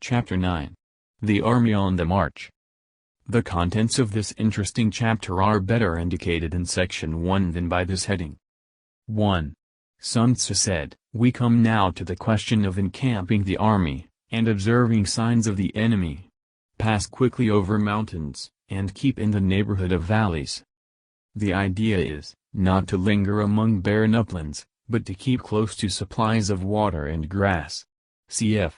Chapter 9. The Army on the March. The contents of this interesting chapter are better indicated in Section 1 than by this heading. 1. Sun Tzu said, "We come now to the question of encamping the army, and observing signs of the enemy. Pass quickly over mountains, and keep in the neighborhood of valleys." The idea is, not to linger among barren uplands, but to keep close to supplies of water and grass. Cf.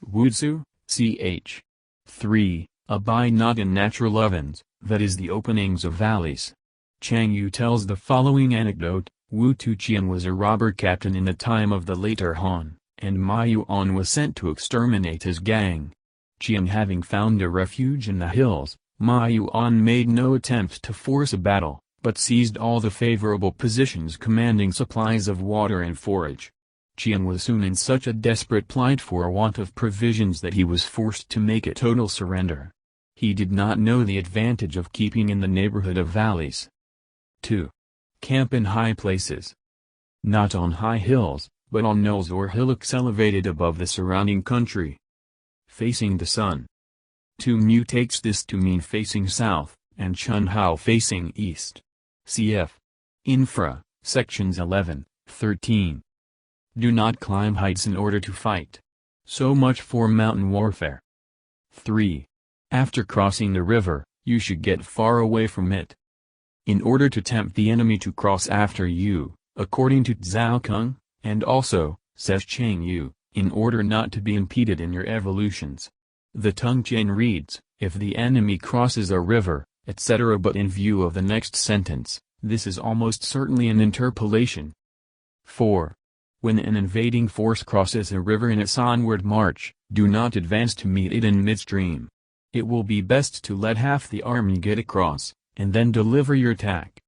Wu Tzu, ch. 3, abide not in natural ovens, that is the openings of valleys. Chang Yu tells the following anecdote. Wu Tuqian was a robber captain in the time of the later Han, and Ma Yuan was sent to exterminate his gang. Qian having found a refuge in the hills, Ma Yuan made no attempt to force a battle, but seized all the favorable positions commanding supplies of water and forage. Qian was soon in such a desperate plight for want of provisions that he was forced to make a total surrender. He did not know the advantage of keeping in the neighborhood of valleys. 2. Camp in high places. Not on high hills, but on knolls or hillocks elevated above the surrounding country. Facing the sun. Tu Mu takes this to mean facing south, and Chun Hao facing east. Cf. Infra, sections 11, 13. Do not climb heights in order to fight. So much for mountain warfare. 3. After crossing the river, you should get far away from it. In order to tempt the enemy to cross after you, according to Zhao Kung, and also, says Chang Yu, in order not to be impeded in your evolutions. The Tung Chain reads, if the enemy crosses a river, etc. But in view of the next sentence, this is almost certainly an interpolation. 4. When an invading force crosses a river in its onward march, do not advance to meet it in midstream. It will be best to let half the army get across, and then deliver your attack.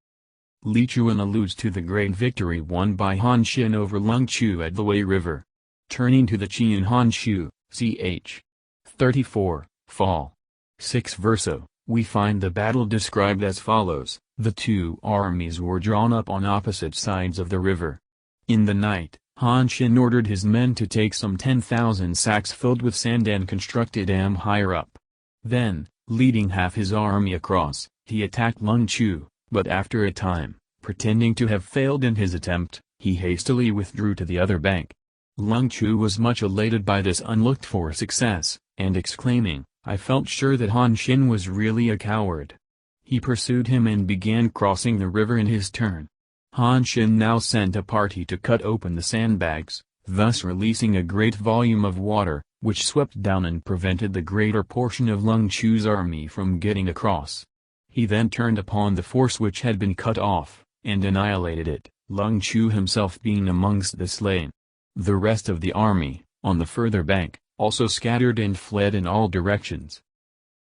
Li Chuan alludes to the great victory won by Han Xin over Lung Chu at the Wei River. Turning to the Qian Han Shu, ch. 34, Fall. 6 verso, we find the battle described as follows: the two armies were drawn up on opposite sides of the river. In the night, Han Xin ordered his men to take some 10,000 sacks filled with sand and construct a dam higher up. Then, leading half his army across, he attacked Lung Chu, but after a time, pretending to have failed in his attempt, he hastily withdrew to the other bank. Lung Chu was much elated by this unlooked-for success, and exclaiming, "I felt sure that Han Xin was really a coward." He pursued him and began crossing the river in his turn. Han Xin now sent a party to cut open the sandbags, thus releasing a great volume of water, which swept down and prevented the greater portion of Lung Chu's army from getting across. He then turned upon the force which had been cut off, and annihilated it, Lung Chu himself being amongst the slain. The rest of the army, on the further bank, also scattered and fled in all directions.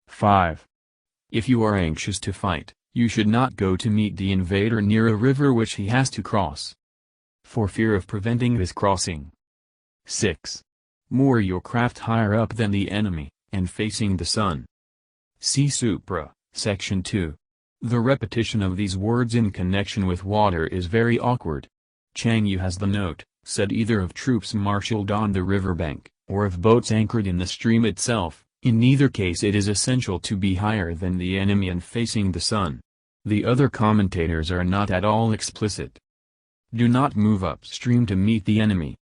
5. If you are anxious to fight, you should not go to meet the invader near a river which he has to cross, for fear of preventing his crossing. 6. Moor your craft higher up than the enemy, and facing the sun. See Supra, section 2. The repetition of these words in connection with water is very awkward. Chang Yu has the note, said either of troops marshaled on the riverbank, or of boats anchored in the stream itself. In neither case it is essential to be higher than the enemy and facing the sun. The other commentators are not at all explicit. Do not move upstream to meet the enemy.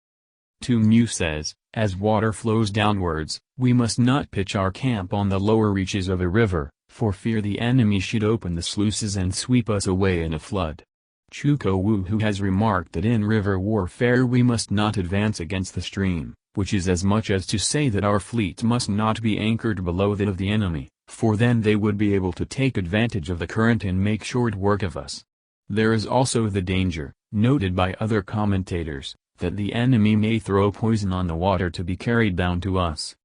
Tu Mu says, as water flows downwards, we must not pitch our camp on the lower reaches of a river, for fear the enemy should open the sluices and sweep us away in a flood. Chu Ko Wu who has remarked that in river warfare we must not advance against the stream, which is as much as to say that our fleet must not be anchored below that of the enemy, for then they would be able to take advantage of the current and make short work of us. There is also the danger, noted by other commentators, that the enemy may throw poison on the water to be carried down to us.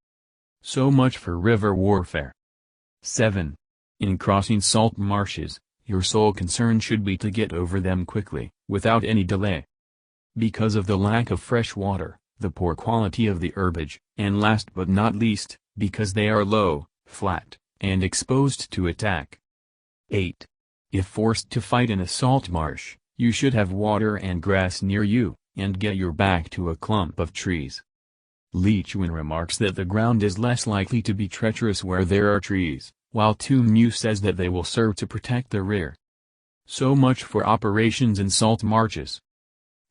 So much for river warfare. 7. In crossing salt marshes, your sole concern should be to get over them quickly, without any delay. Because of the lack of fresh water, the poor quality of the herbage, and last but not least, because they are low, flat, and exposed to attack. 8. If forced to fight in a salt marsh, you should have water and grass near you, and get your back to a clump of trees. Li Chuan remarks that the ground is less likely to be treacherous where there are trees, while Tu Mu says that they will serve to protect the rear. So much for operations in salt marshes.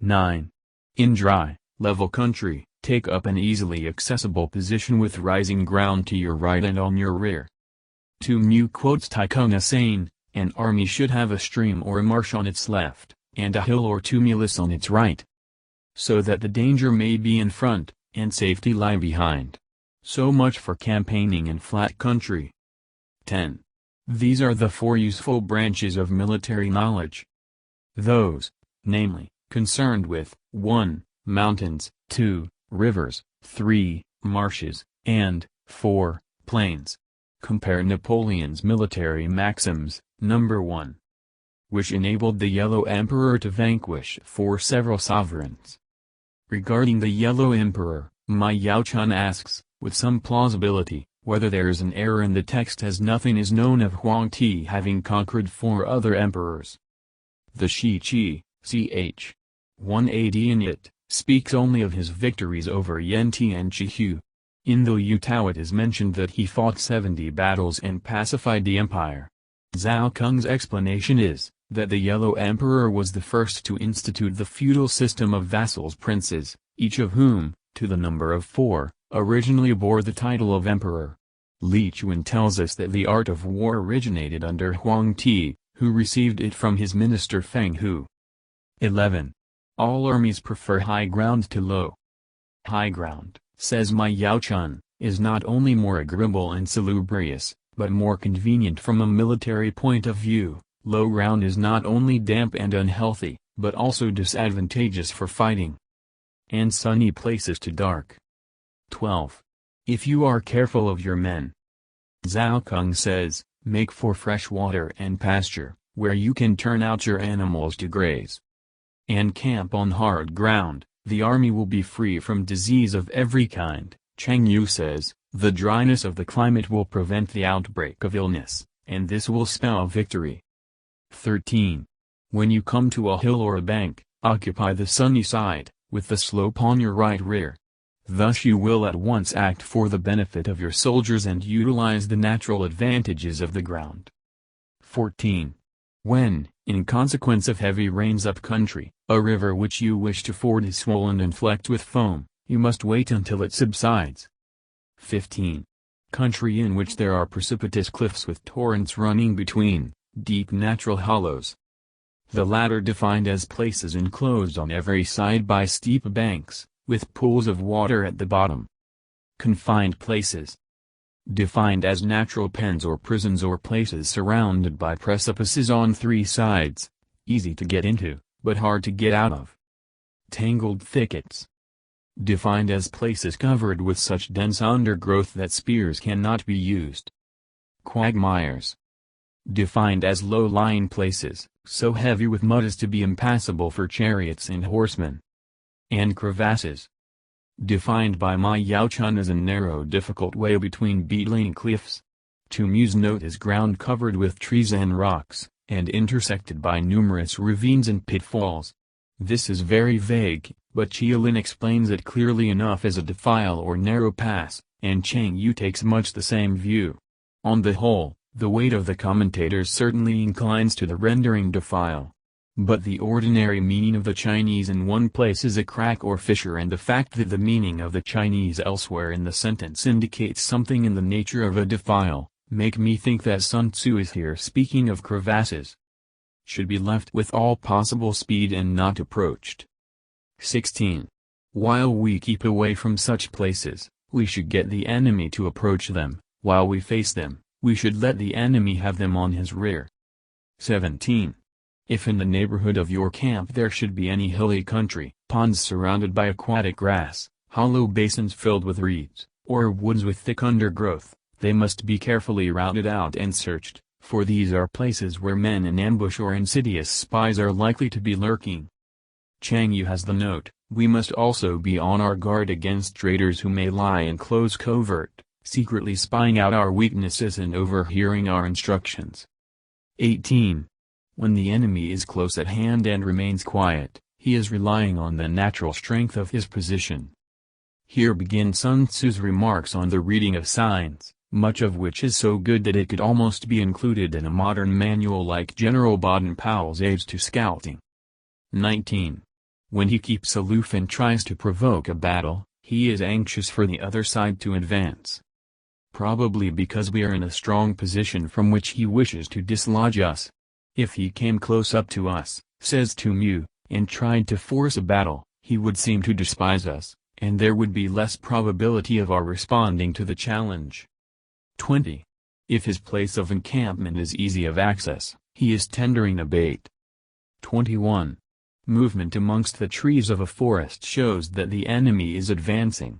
9. In dry, level country, take up an easily accessible position with rising ground to your right and on your rear. Tu Mu quotes Taikung saying, an army should have a stream or a marsh on its left, and a hill or tumulus on its right, so that the danger may be in front, and safety lie behind. So much for campaigning in flat country. 10. These are the 4 useful branches of military knowledge. Those, namely, concerned with 1. Mountains, 2. Rivers, 3. Marshes, and 4. Plains. Compare Napoleon's military maxims, number 1. Which enabled the Yellow Emperor to vanquish 4 several sovereigns. Regarding the Yellow Emperor, Ma Yaochun asks, with some plausibility, whether there is an error in the text as nothing is known of Huang Ti having conquered 4 other emperors. The Shi Qi, ch. 180 in it, speaks only of his victories over Yen Ti and Qihu. In the Yu Tao it is mentioned that he fought 70 battles and pacified the empire. Zhao Kung's explanation is, that the Yellow Emperor was the first to institute the feudal system of vassals princes, each of whom, to the number of 4, originally bore the title of emperor. Li Chuan tells us that the art of war originated under Huang Ti, who received it from his minister Feng Hu. 11. All armies prefer high ground to low. High ground, says Ma Yaochun, is not only more agreeable and salubrious, but more convenient from a military point of view. Low ground is not only damp and unhealthy, but also disadvantageous for fighting. And sunny places too dark. 12. If you are careful of your men, Zhao Kung says, make for fresh water and pasture, where you can turn out your animals to graze. And camp on hard ground, the army will be free from disease of every kind. Chang Yu says, the dryness of the climate will prevent the outbreak of illness, and this will spell victory. 13. When you come to a hill or a bank, occupy the sunny side, with the slope on your right rear. Thus you will at once act for the benefit of your soldiers and utilize the natural advantages of the ground. 14. When, in consequence of heavy rains up country, a river which you wish to ford is swollen and flecked with foam, you must wait until it subsides. 15. Country in which there are precipitous cliffs with torrents running between, deep natural hollows. The latter defined as places enclosed on every side by steep banks, with pools of water at the bottom. Confined places. Defined as natural pens or prisons or places surrounded by precipices on 3 sides, easy to get into, but hard to get out of. Tangled thickets. Defined as places covered with such dense undergrowth that spears cannot be used. Quagmires. Defined as low-lying places, so heavy with mud as to be impassable for chariots and horsemen. And crevasses. Defined by Ma Yaochun as a narrow difficult way between beetling cliffs. Tu Mu's note is ground covered with trees and rocks, and intersected by numerous ravines and pitfalls. This is very vague, but Qiulin explains it clearly enough as a defile or narrow pass, and Chang Yu takes much the same view. On the whole, the weight of the commentators certainly inclines to the rendering defile. But the ordinary meaning of the Chinese in one place is a crack or fissure, and the fact that the meaning of the Chinese elsewhere in the sentence indicates something in the nature of a defile, make me think that Sun Tzu is here speaking of crevasses. Should be left with all possible speed and not approached. 16. While we keep away from such places, we should get the enemy to approach them. While we face them, we should let the enemy have them on his rear. 17. If in the neighborhood of your camp there should be any hilly country, ponds surrounded by aquatic grass, hollow basins filled with reeds, or woods with thick undergrowth, they must be carefully routed out and searched, for these are places where men in ambush or insidious spies are likely to be lurking. Chang Yu has the note, we must also be on our guard against traitors who may lie in close covert, secretly spying out our weaknesses and overhearing our instructions. 18. When the enemy is close at hand and remains quiet, he is relying on the natural strength of his position. Here begin Sun Tzu's remarks on the reading of signs, much of which is so good that it could almost be included in a modern manual like General Baden-Powell's Aids to Scouting. 19. When he keeps aloof and tries to provoke a battle, he is anxious for the other side to advance. Probably because we are in a strong position from which he wishes to dislodge us. If he came close up to us, says Sun Tzu, and tried to force a battle, he would seem to despise us, and there would be less probability of our responding to the challenge. 20. If his place of encampment is easy of access, he is tendering a bait. 21. Movement amongst the trees of a forest shows that the enemy is advancing.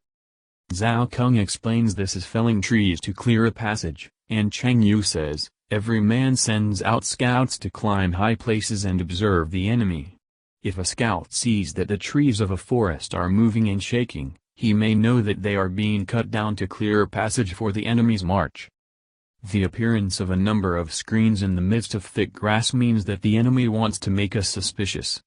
Zhao Kung explains this as felling trees to clear a passage, and Chang Yu says, every man sends out scouts to climb high places and observe the enemy. If a scout sees that the trees of a forest are moving and shaking, he may know that they are being cut down to clear a passage for the enemy's march. The appearance of a number of screens in the midst of thick grass means that the enemy wants to make us suspicious.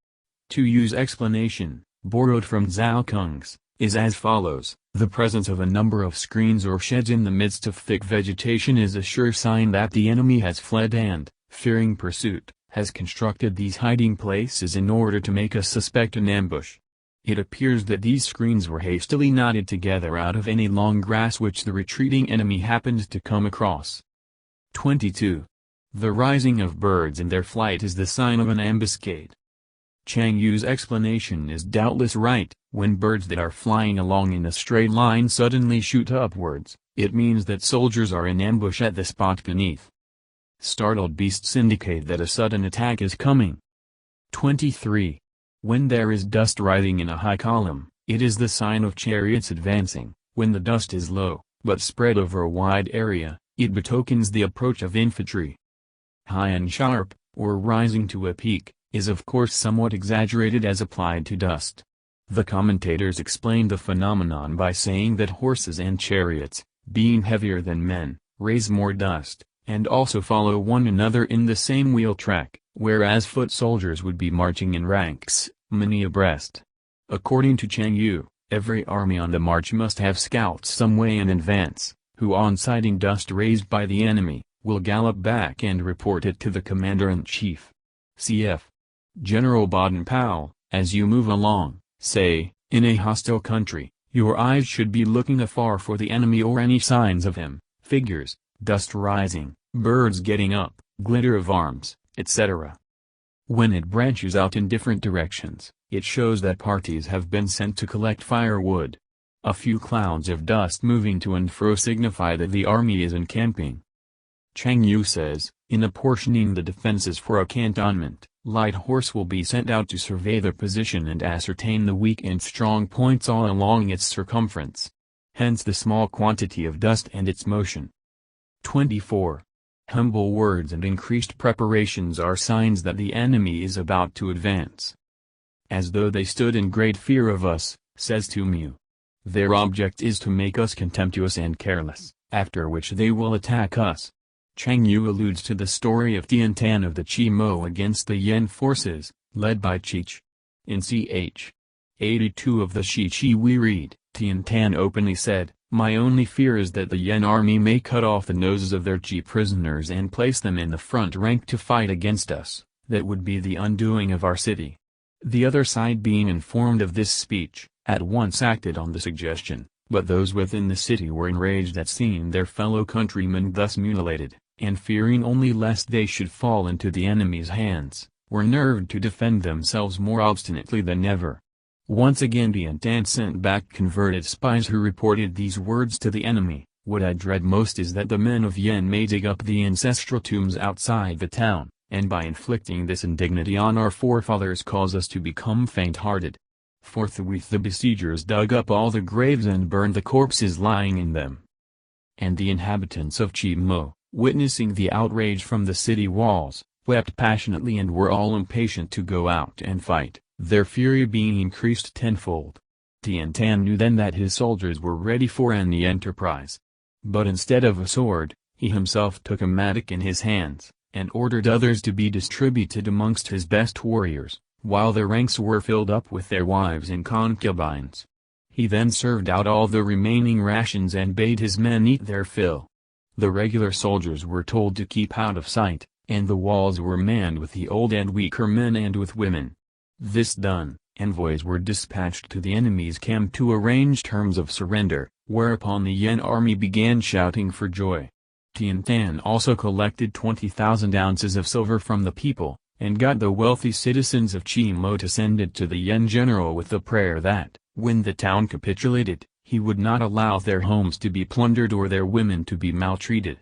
To use explanation, borrowed from Zhao Kung's, is as follows: the presence of a number of screens or sheds in the midst of thick vegetation is a sure sign that the enemy has fled and, fearing pursuit, has constructed these hiding places in order to make us suspect an ambush. It appears that these screens were hastily knotted together out of any long grass which the retreating enemy happened to come across. 22. The rising of birds in their flight is the sign of an ambuscade. Chang Yu's explanation is doubtless right. When birds that are flying along in a straight line suddenly shoot upwards, it means that soldiers are in ambush at the spot beneath. Startled beasts indicate that a sudden attack is coming. 23. When there is dust rising in a high column, it is the sign of chariots advancing. When the dust is low, but spread over a wide area, it betokens the approach of infantry. High and sharp, or rising to a peak, is of course somewhat exaggerated as applied to dust. The commentators explain the phenomenon by saying that horses and chariots, being heavier than men, raise more dust, and also follow one another in the same wheel track, whereas foot soldiers would be marching in ranks, many abreast. According to Chang Yu, every army on the march must have scouts some way in advance, who on sighting dust raised by the enemy, will gallop back and report it to the commander-in-chief. Cf. General Baden-Powell, as you move along, say, in a hostile country, your eyes should be looking afar for the enemy or any signs of him, figures, dust rising, birds getting up, glitter of arms, etc. When it branches out in different directions, it shows that parties have been sent to collect firewood. A few clouds of dust moving to and fro signify that the army is encamping. Chang Yu says, in apportioning the defenses for a cantonment, light horse will be sent out to survey the position and ascertain the weak and strong points all along its circumference. Hence the small quantity of dust and its motion. 24. Humble words and increased preparations are signs that the enemy is about to advance. As though they stood in great fear of us, says Sun Tzu. Their object is to make us contemptuous and careless, after which they will attack us. Chang Yu alludes to the story of Tian Tan of the Qi Mo against the Yan forces, led by Qich. In ch. 82 of the Shi Qi we read, Tian Tan openly said, "My only fear is that the Yan army may cut off the noses of their Qi prisoners and place them in the front rank to fight against us. That would be the undoing of our city." The other side being informed of this speech, at once acted on the suggestion, but those within the city were enraged at seeing their fellow countrymen thus mutilated, and fearing only lest they should fall into the enemy's hands, were nerved to defend themselves more obstinately than ever. Once again Tian Tan sent back converted spies who reported these words to the enemy. "What I dread most is that the men of Yan may dig up the ancestral tombs outside the town, and by inflicting this indignity on our forefathers cause us to become faint-hearted." Forthwith the besiegers dug up all the graves and burned the corpses lying in them. And the inhabitants of Qi Mo, witnessing the outrage from the city walls, wept passionately and were all impatient to go out and fight, their fury being increased tenfold. Tian Tan knew then that his soldiers were ready for any enterprise. But instead of a sword, he himself took a mattock in his hands, and ordered others to be distributed amongst his best warriors, while their ranks were filled up with their wives and concubines. He then served out all the remaining rations and bade his men eat their fill. The regular soldiers were told to keep out of sight, and the walls were manned with the old and weaker men and with women. This done, envoys were dispatched to the enemy's camp to arrange terms of surrender, whereupon the Yan army began shouting for joy. Tian Tan also collected 20,000 ounces of silver from the people, and got the wealthy citizens of Chimo to send it to the Yan general with the prayer that, when the town capitulated, he would not allow their homes to be plundered or their women to be maltreated.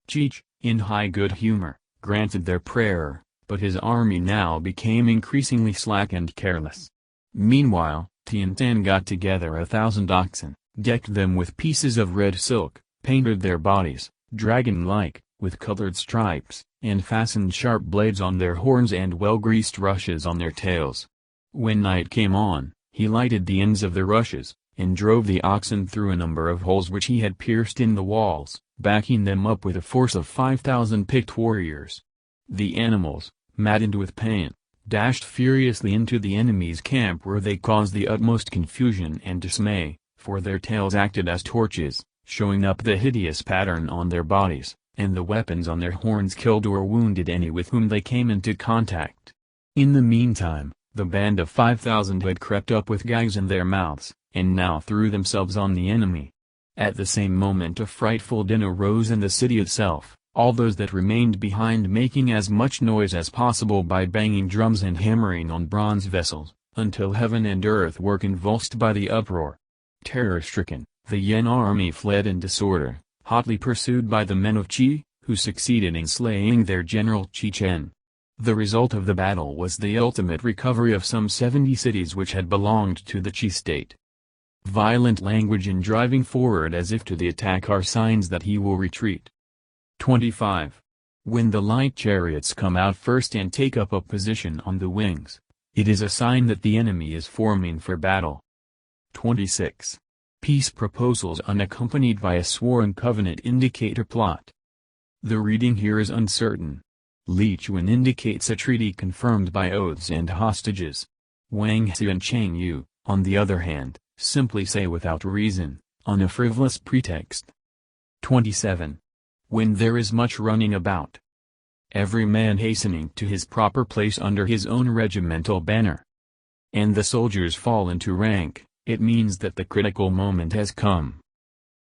Cheech, in high good humor, granted their prayer, but his army now became increasingly slack and careless. Meanwhile, Tian Tan got together 1,000 oxen, decked them with pieces of red silk, painted their bodies, dragon-like, with colored stripes, and fastened sharp blades on their horns and well-greased rushes on their tails. When night came on, he lighted the ends of the rushes, and drove the oxen through a number of holes which he had pierced in the walls, backing them up with a force of 5,000 picked warriors. The animals, maddened with pain, dashed furiously into the enemy's camp where they caused the utmost confusion and dismay, for their tails acted as torches, showing up the hideous pattern on their bodies, and the weapons on their horns killed or wounded any with whom they came into contact. In the meantime, the band of 5,000 had crept up with gags in their mouths, and now threw themselves on the enemy. At the same moment a frightful din arose in the city itself, all those that remained behind making as much noise as possible by banging drums and hammering on bronze vessels, until heaven and earth were convulsed by the uproar. Terror-stricken, the Yan army fled in disorder, hotly pursued by the men of Qi, who succeeded in slaying their general Qi Chen. The result of the battle was the ultimate recovery of some 70 cities which had belonged to the Qi state. Violent language in driving forward as if to the attack are signs that he will retreat. 25. When the light chariots come out first and take up a position on the wings, it is a sign that the enemy is forming for battle. 26. Peace proposals unaccompanied by a sworn covenant indicate a plot. The reading here is uncertain. Li Chuan indicates a treaty confirmed by oaths and hostages. Wang Zi and Cheng Yu, on the other hand, simply say without reason, on a frivolous pretext. 27. When there is much running about, every man hastening to his proper place under his own regimental banner, and the soldiers fall into rank, it means that the critical moment has come.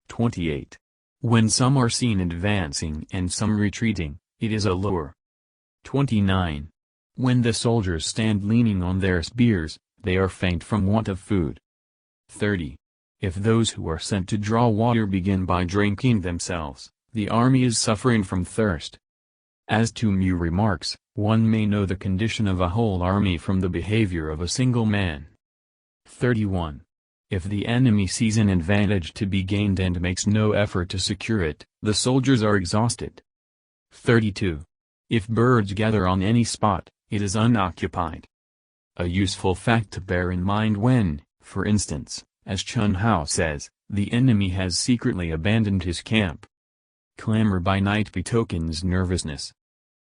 28. When some are seen advancing and some retreating, it is a lure. 29. When the soldiers stand leaning on their spears, they are faint from want of food. 30. If those who are sent to draw water begin by drinking themselves, the army is suffering from thirst. As Mu remarks, one may know the condition of a whole army from the behavior of a single man. 31. If the enemy sees an advantage to be gained and makes no effort to secure it, the soldiers are exhausted. 32. If birds gather on any spot, it is unoccupied. A useful fact to bear in mind when, for instance, as Chun Hao says, the enemy has secretly abandoned his camp. Clamor by night betokens nervousness.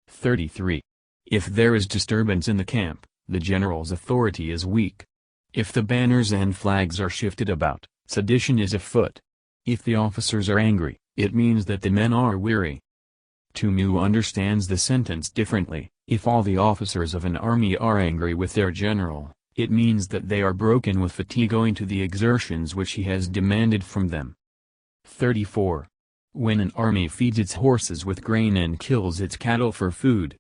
33. If there is disturbance in the camp, the general's authority is weak. If the banners and flags are shifted about, sedition is afoot. If the officers are angry, it means that the men are weary. Mu understands the sentence differently. If all the officers of an army are angry with their general, it means that they are broken with fatigue owing to the exertions which he has demanded from them. 34. When an army feeds its horses with grain and kills its cattle for food.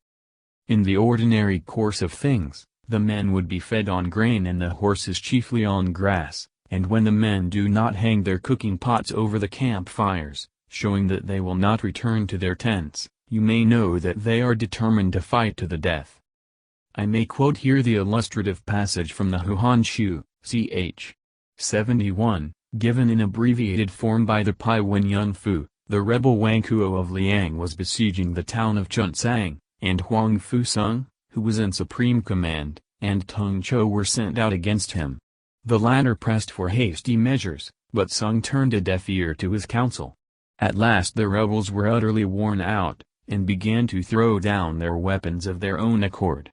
In the ordinary course of things, the men would be fed on grain and the horses chiefly on grass, and when the men do not hang their cooking pots over the campfires, showing that they will not return to their tents, you may know that they are determined to fight to the death. I may quote here the illustrative passage from the Huhan Shu, ch. 71, given in abbreviated form by the Pai Wen Fu. The rebel Wang Kuo of Liang was besieging the town of Chunsang, and Huang Fu Sung, who was in supreme command, and Tung Chou were sent out against him. The latter pressed for hasty measures, but Sung turned a deaf ear to his counsel. At last the rebels were utterly worn out, and began to throw down their weapons of their own accord.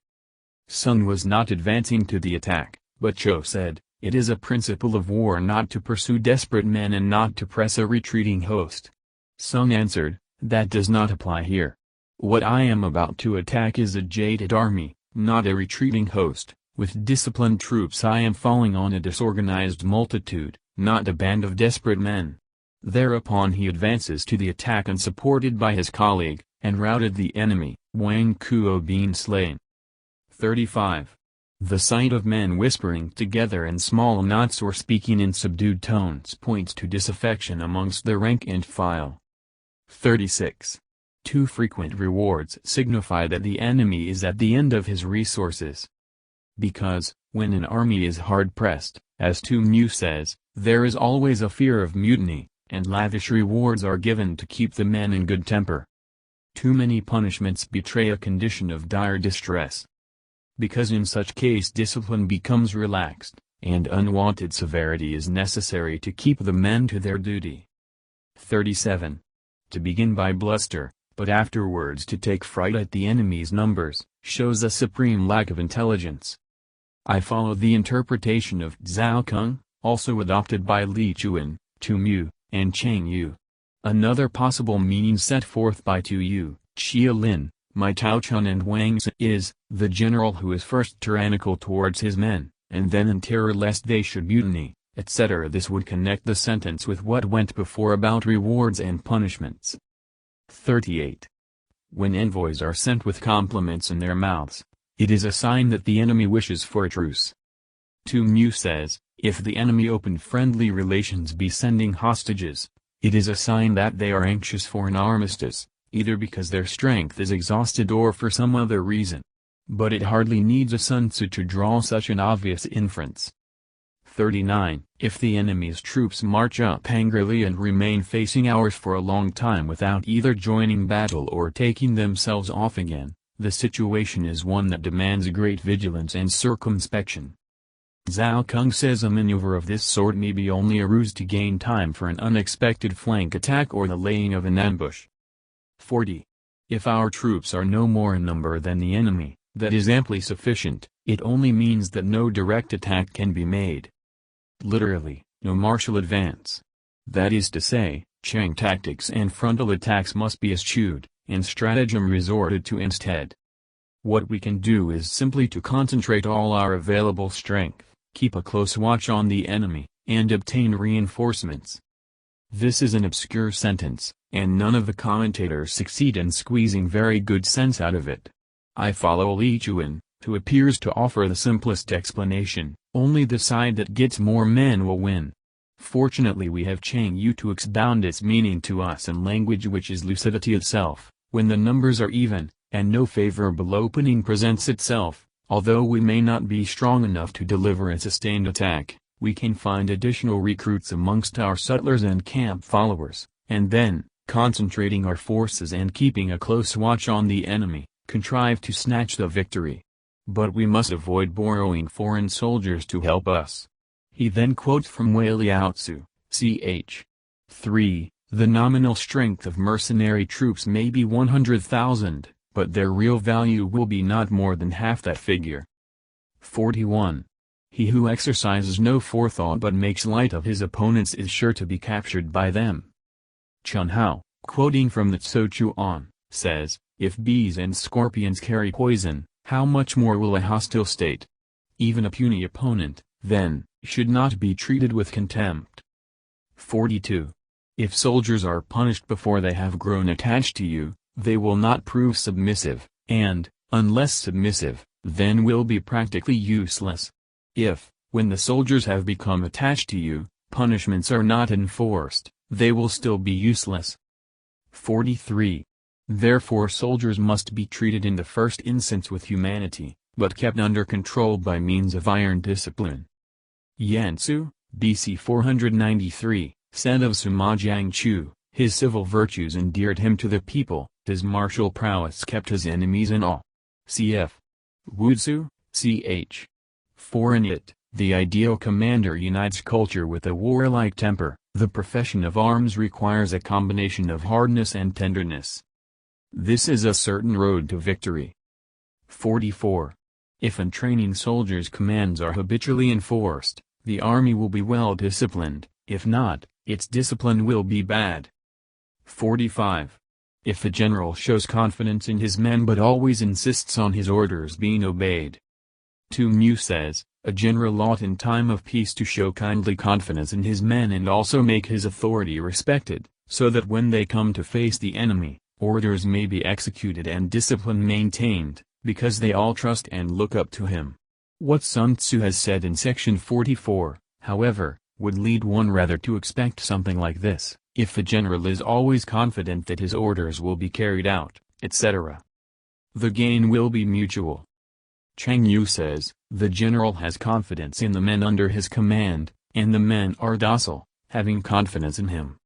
Sung was not advancing to the attack, but Chou said, It is a principle of war not to pursue desperate men and not to press a retreating host. Sun answered, that does not apply here. What I am about to attack is a jaded army, not a retreating host. With disciplined troops I am falling on a disorganized multitude, not a band of desperate men. Thereupon he advances to the attack unsupported by his colleague, and routed the enemy, Wang Kuo being slain. 35. The sight of men whispering together in small knots or speaking in subdued tones points to disaffection amongst the rank and file. 36. Too frequent rewards signify that the enemy is at the end of his resources. Because, when an army is hard-pressed, as Sun Tzu says, there is always a fear of mutiny, and lavish rewards are given to keep the men in good temper. Too many punishments betray a condition of dire distress. Because in such case discipline becomes relaxed, and unwanted severity is necessary to keep the men to their duty. 37. To begin by bluster, but afterwards to take fright at the enemy's numbers, shows a supreme lack of intelligence. I follow the interpretation of Zhao Kung, also adopted by Li Chuan, Tu Mu, and Cheng Yu. Another possible meaning set forth by Tu Yu, Xia Lin, Mai Taochun and Wang Zi is, the general who is first tyrannical towards his men, and then in terror lest they should mutiny, etc. This would connect the sentence with what went before about rewards and punishments. 38. When envoys are sent with compliments in their mouths, it is a sign that the enemy wishes for a truce. Sun Tzu says, if the enemy open friendly relations be sending hostages, it is a sign that they are anxious for an armistice, either because their strength is exhausted or for some other reason. But it hardly needs a Sun Tzu to draw such an obvious inference. 39. If the enemy's troops march up angrily and remain facing ours for a long time without either joining battle or taking themselves off again, the situation is one that demands great vigilance and circumspection. Zhao Kung says a maneuver of this sort may be only a ruse to gain time for an unexpected flank attack or the laying of an ambush. 40. If our troops are no more in number than the enemy, that is amply sufficient, it only means that no direct attack can be made. Literally, no martial advance. That is to say, Chang tactics and frontal attacks must be eschewed, and stratagem resorted to instead. What we can do is simply to concentrate all our available strength, keep a close watch on the enemy, and obtain reinforcements. This is an obscure sentence, and none of the commentators succeed in squeezing very good sense out of it. I follow Li Chuan, who appears to offer the simplest explanation, only the side that gets more men will win. Fortunately we have Cheng Yu to expound its meaning to us in language which is lucidity itself, when the numbers are even, and no favorable opening presents itself, although we may not be strong enough to deliver a sustained attack, we can find additional recruits amongst our sutlers and camp followers, and then, concentrating our forces and keeping a close watch on the enemy, contrive to snatch the victory. But we must avoid borrowing foreign soldiers to help us. He then quotes from Wei Liao Tzu, ch. 3, the nominal strength of mercenary troops may be 100,000, but their real value will be not more than half that figure. 41. He who exercises no forethought but makes light of his opponents is sure to be captured by them. Chun Hao, quoting from the Tso Chuan, says, if bees and scorpions carry poison, how much more will a hostile state? Even a puny opponent, then, should not be treated with contempt. 42. If soldiers are punished before they have grown attached to you, they will not prove submissive, and, unless submissive, then will be practically useless. If, when the soldiers have become attached to you, punishments are not enforced, they will still be useless. 43. Therefore soldiers must be treated in the first instance with humanity, but kept under control by means of iron discipline. Yan Tzu, BC 493, said of Sima Jiangchu, his civil virtues endeared him to the people, his martial prowess kept his enemies in awe. Cf. Wu Tzu, ch. 4 in it, the ideal commander unites culture with a warlike temper. The profession of arms requires a combination of hardness and tenderness. This is a certain road to victory. 44. If in training soldiers' commands are habitually enforced, the army will be well disciplined, if not, its discipline will be bad. 45. If a general shows confidence in his men but always insists on his orders being obeyed. Sun Tzu says, a general ought in time of peace to show kindly confidence in his men and also make his authority respected, so that when they come to face the enemy, orders may be executed and discipline maintained, because they all trust and look up to him. What Sun Tzu has said in section 44, however, would lead one rather to expect something like this: if the general is always confident that his orders will be carried out, etc., the gain will be mutual. Chang Yu says, the general has confidence in the men under his command, and the men are docile, having confidence in him.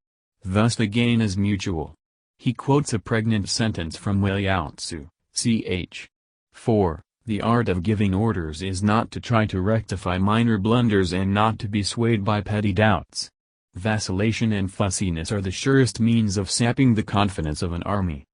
Thus the gain is mutual. He quotes a pregnant sentence from Lao Tzu, ch. 4, the art of giving orders is not to try to rectify minor blunders and not to be swayed by petty doubts. Vacillation and fussiness are the surest means of sapping the confidence of an army.